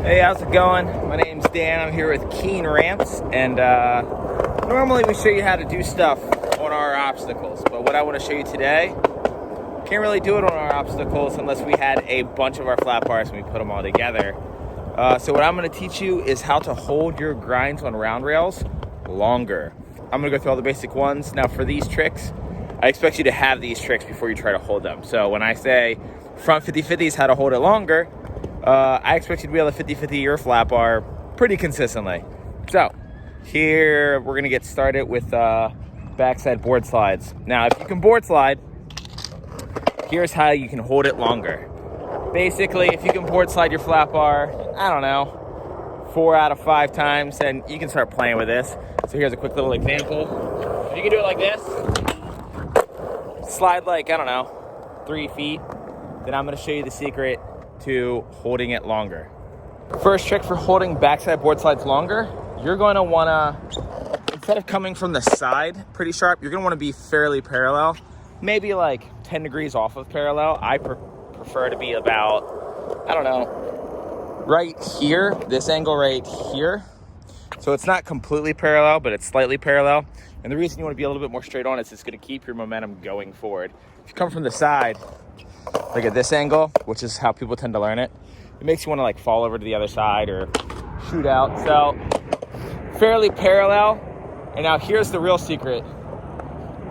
Hey, how's it going? My name's Dan. I'm here with Keen Ramps, and normally we show you how to do stuff on our obstacles, but what I want to show you today, can't really do it on our obstacles unless we had a bunch of our flat bars and we put them all together. So what I'm going to teach you is how to hold your grinds on round rails longer. I'm going to go through all the basic ones. Now for these tricks, I expect you to have these tricks before you try to hold them. So when I say front 50-50 is how to hold it longer, I expect you to be able to 50-50 your flat bar pretty consistently. So here we're going to get started with backside board slides. Now if you can board slide, here's how you can hold it longer. Basically, if you can board slide your flat bar, I don't know, 4 out of 5 times, then you can start playing with this. So here's a quick little example. If you can do it like this, slide like, I don't know, 3 feet, then I'm going to show you the secret to holding it longer. First trick for holding backside board slides longer, you're going to want to, instead of coming from the side pretty sharp, you're going to want to be fairly parallel, maybe like 10 degrees off of parallel. I prefer to be about, I don't know, right here, this angle right here. So it's not completely parallel, but it's slightly parallel. And the reason you want to be a little bit more straight on is it's going to keep your momentum going forward. If you come from the side, like at this angle, which is how people tend to learn it, it makes you want to like fall over to the other side or shoot out. So fairly parallel. And now here's the real secret.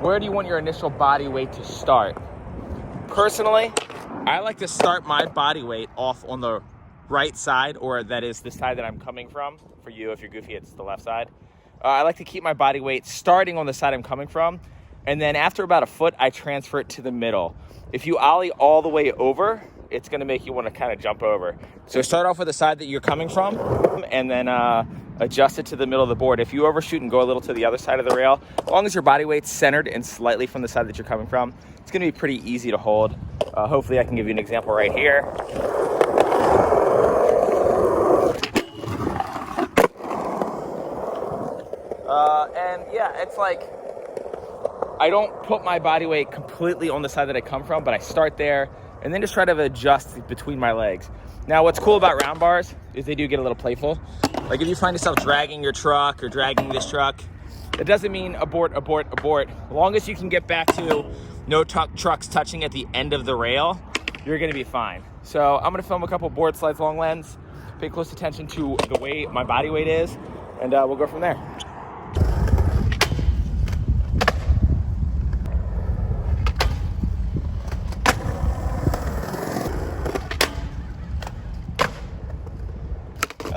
Where do you want your initial body weight to start? Personally, I like to start my body weight off on the right side, or that is the side that I'm coming from. For you, if you're goofy, it's the left side. I like to keep my body weight starting on the side I'm coming from. And then after about a foot, I transfer it to the middle. If you ollie all the way over, it's going to make you want to kind of jump over. So start off with the side that you're coming from, and then adjust it to the middle of the board. If you overshoot and go a little to the other side of the rail, as long as your body weight's centered and slightly from the side that you're coming from, it's going to be pretty easy to hold. Hopefully I can give you an example right here. And yeah, it's like, I don't put my body weight completely on the side that I come from, but I start there and then just try to adjust between my legs. Now, what's cool about round bars is they do get a little playful. Like if you find yourself dragging your truck or dragging this truck, it doesn't mean abort, abort, abort. As long as you can get back to no trucks touching at the end of the rail, you're gonna be fine. So I'm gonna film a couple board slides long lens, pay close attention to the way my body weight is, and we'll go from there.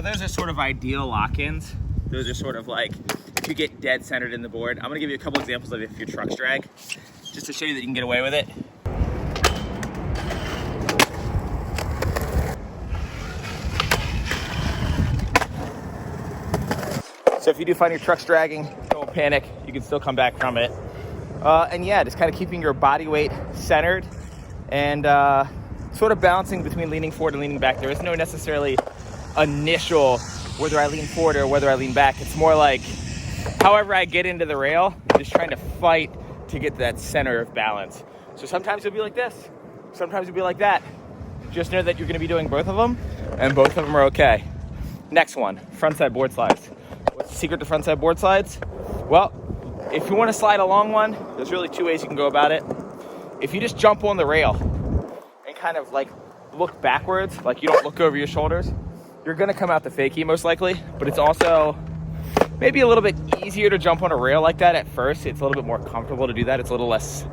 Those are sort of ideal lock-ins. Those are sort of like, if you get dead centered in the board. I'm gonna give you a couple examples of if your truck's drag, just to show you that you can get away with it. So if you do find your truck's dragging, don't panic, you can still come back from it. And yeah, just kind of keeping your body weight centered and sort of balancing between leaning forward and leaning back. There is no necessarily initial whether I lean forward or whether I lean back. It's more like however I get into the rail, I'm just trying to fight to get that center of balance. So sometimes it'll be like this, sometimes it'll be like that. Just know that you're going to be doing both of them, and both of them are okay. Next one, frontside board slides. What's the secret to frontside board slides? Well, if you want to slide a long one, there's really 2 ways you can go about it. If you just jump on the rail and kind of like look backwards, like you don't look over your shoulders, you're going to come out the fakie most likely, but it's also maybe a little bit easier to jump on a rail like that at first. It's a little bit more comfortable to do that. It's a little less,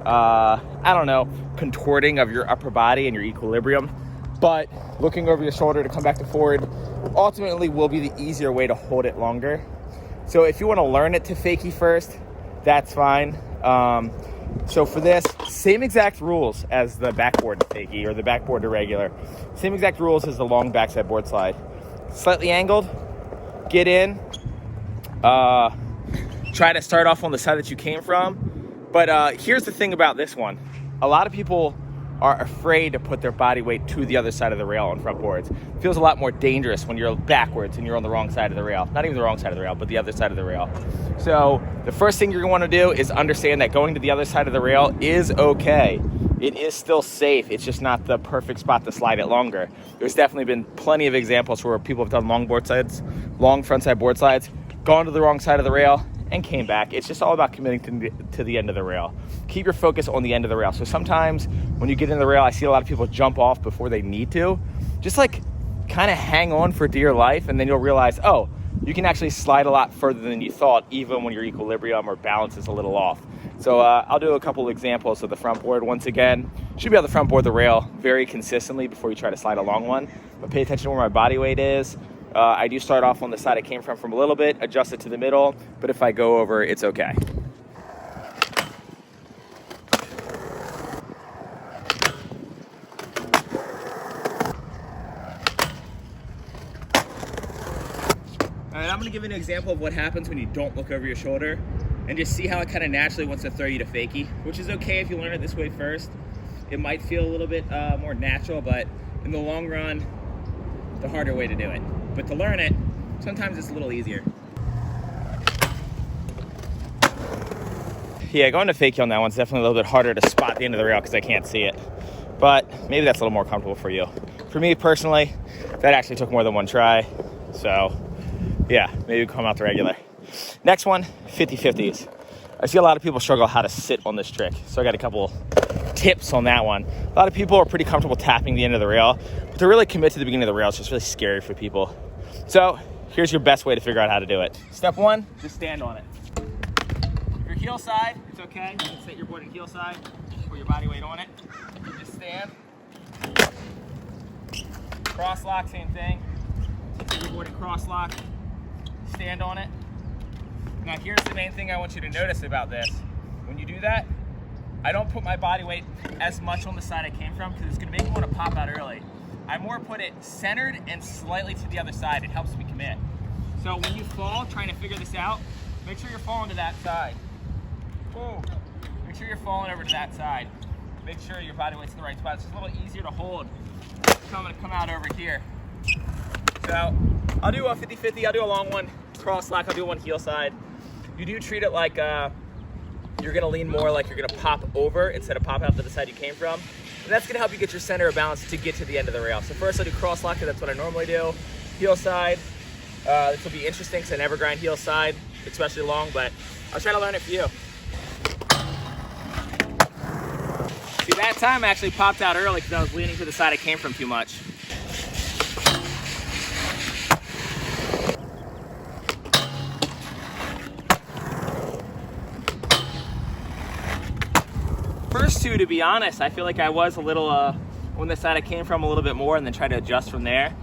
I don't know, contorting of your upper body and your equilibrium. But looking over your shoulder to come back to forward ultimately will be the easier way to hold it longer. So if you want to learn it to fakie first, that's fine. So for this, same exact rules as the backboard to fakie or the backboard to regular. Same exact rules as the long backside board slide. Slightly angled, get in, try to start off on the side that you came from. But here's the thing about this one. A lot of people are afraid to put their body weight to the other side of the rail on front boards. It feels a lot more dangerous when you're backwards and you're on the wrong side of the rail. Not even the wrong side of the rail, but the other side of the rail. So the first thing you're going to want to do is understand that going to the other side of the rail is okay. it is still safe. It's just not the perfect spot to slide it longer. There's definitely been plenty of examples where people have done long frontside board slides, gone to the wrong side of the rail, and came back. It's just all about committing to the end of the rail. Keep your focus on the end of the rail. So sometimes when you get in the rail, I see a lot of people jump off before they need to. Just like kind of hang on for dear life, and then you'll realize, oh, you can actually slide a lot further than you thought, even when your equilibrium or balance is a little off. So I'll do a couple examples of the front board. Once again, should be able to front board the rail very consistently before you try to slide a long one, but pay attention to where my body weight is. I do start off on the side I came from a little bit, adjust it to the middle, but if I go over, it's okay. All right, I'm gonna give you an example of what happens when you don't look over your shoulder and just see how it kind of naturally wants to throw you to fakie, which is okay if you learn it this way first. It might feel a little bit more natural, but in the long run, the harder way to do it. But to learn it, sometimes it's a little easier. Yeah, going to fakie on that one's definitely a little bit harder to spot the end of the rail because I can't see it. But maybe that's a little more comfortable for you. For me personally, that actually took more than one try. So yeah, maybe come out the regular. Next one, 50-50s. I see a lot of people struggle how to sit on this trick. So I got a couple tips on that one. A lot of people are pretty comfortable tapping the end of the rail, but to really commit to the beginning of the rail is just really scary for people. So here's your best way to figure out how to do it. Step one, just stand on it. If you're heel side, it's okay. You can set your board in heel side, put your body weight on it. Just stand. Cross lock, same thing. Set your board in cross lock, stand on it. Now here's the main thing I want you to notice about this. When you do that, I don't put my body weight as much on the side I came from because it's gonna make me want to pop out early. I more put it centered and slightly to the other side. It helps me commit. So when you fall, trying to figure this out, make sure you're falling to that side. Whoa. Make sure you're falling over to that side. Make sure your body weight's in the right spot. It's just a little easier to hold. So I'm gonna come out over here. So I'll do a 50-50, I'll do a long one, cross lock, I'll do one heel side. You do treat it like you're gonna lean more like you're gonna pop over instead of pop out to the side you came from. And that's gonna help you get your center of balance to get to the end of the rail. So first I'll do cross lock, because that's what I normally do. Heel side, this will be interesting because I never grind heel side, especially long, but I'll try to learn it for you. See, that time I actually popped out early because I was leaning to the side I came from too much. First two, to be honest, I feel like I was a little on the side I came from a little bit more and then try to adjust from there.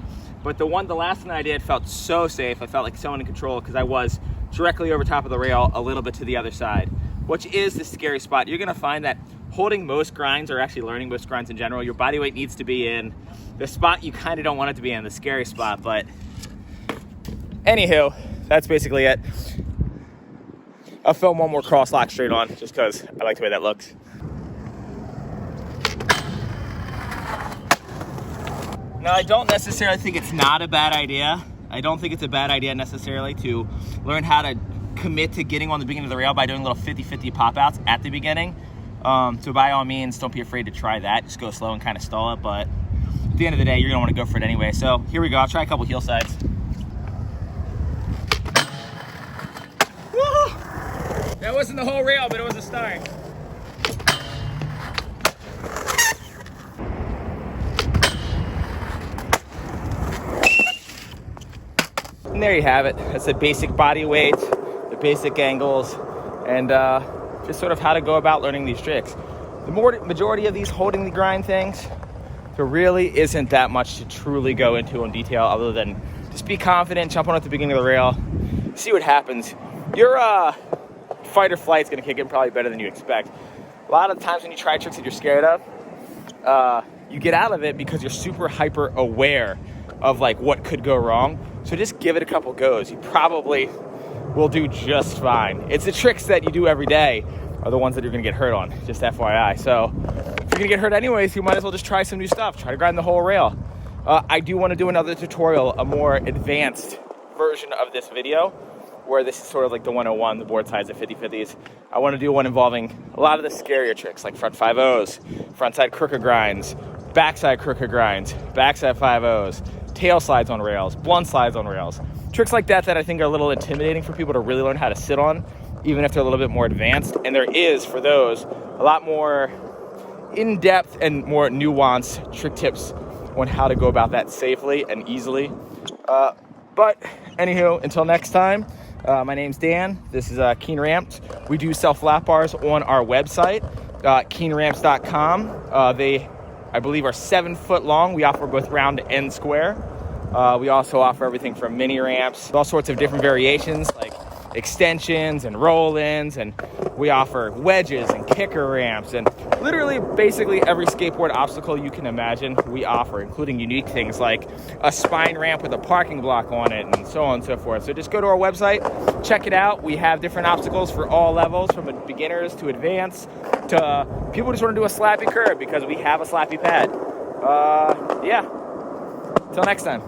But the last one I did felt so safe. I felt like so in control because I was directly over top of the rail a little bit to the other side, which is the scary spot. You're gonna find that holding most grinds, or actually learning most grinds in general, your body weight needs to be in the spot you kind of don't want it to be in, the scary spot. But anywho, that's basically it. I'll film one more cross lock straight on just because I like the way that looks. Now, I don't necessarily think it's not a bad idea. I don't think it's a bad idea necessarily to learn how to commit to getting on the beginning of the rail by doing little 50-50 pop-outs at the beginning. So by all means, don't be afraid to try that. Just go slow and kind of stall it. But at the end of the day, you're gonna want to go for it anyway. So here we go. I'll try a couple heel sides. Woo! That wasn't the whole rail, but it was a start. And there you have it. That's the basic body weight, the basic angles, and just sort of how to go about learning these tricks. The majority of these holding the grind things, there really isn't that much to truly go into in detail other than just be confident, jump on at the beginning of the rail, see what happens. Your fight or flight's gonna kick in probably better than you expect. A lot of times when you try tricks that you're scared of, you get out of it because you're super hyper aware of like what could go wrong. So just give it a couple goes. You probably will do just fine. It's the tricks that you do every day are the ones that you're gonna get hurt on, just FYI. So if you're gonna get hurt anyways, you might as well just try some new stuff. Try to grind the whole rail. I do wanna do another tutorial, a more advanced version of this video, where this is sort of like the 101, the board sides, the 50/50s. I want to do one involving a lot of the scarier tricks, like front 5-0s, frontside crooked grinds, backside crooked grinds, backside 5-0s, tail slides on rails, blunt slides on rails. Tricks like that I think are a little intimidating for people to really learn how to sit on, even if they're a little bit more advanced. And there is, for those, a lot more in-depth and more nuanced trick tips on how to go about that safely and easily. But anywho, until next time, my name's Dan. This is Keen Ramps. We do self lap bars on our website, keenramps.com. They, I believe, are 7 foot long. We offer both round and square. We also offer everything from mini ramps, all sorts of different variations like extensions and roll-ins, and we offer wedges and kicker ramps, and literally basically every skateboard obstacle you can imagine we offer, including unique things like a spine ramp with a parking block on it and so on and so forth. So just go to our website, check it out. We have different obstacles for all levels, from beginners to advanced to people who just want to do a slappy curb, because we have a slappy pad. Yeah, till next time.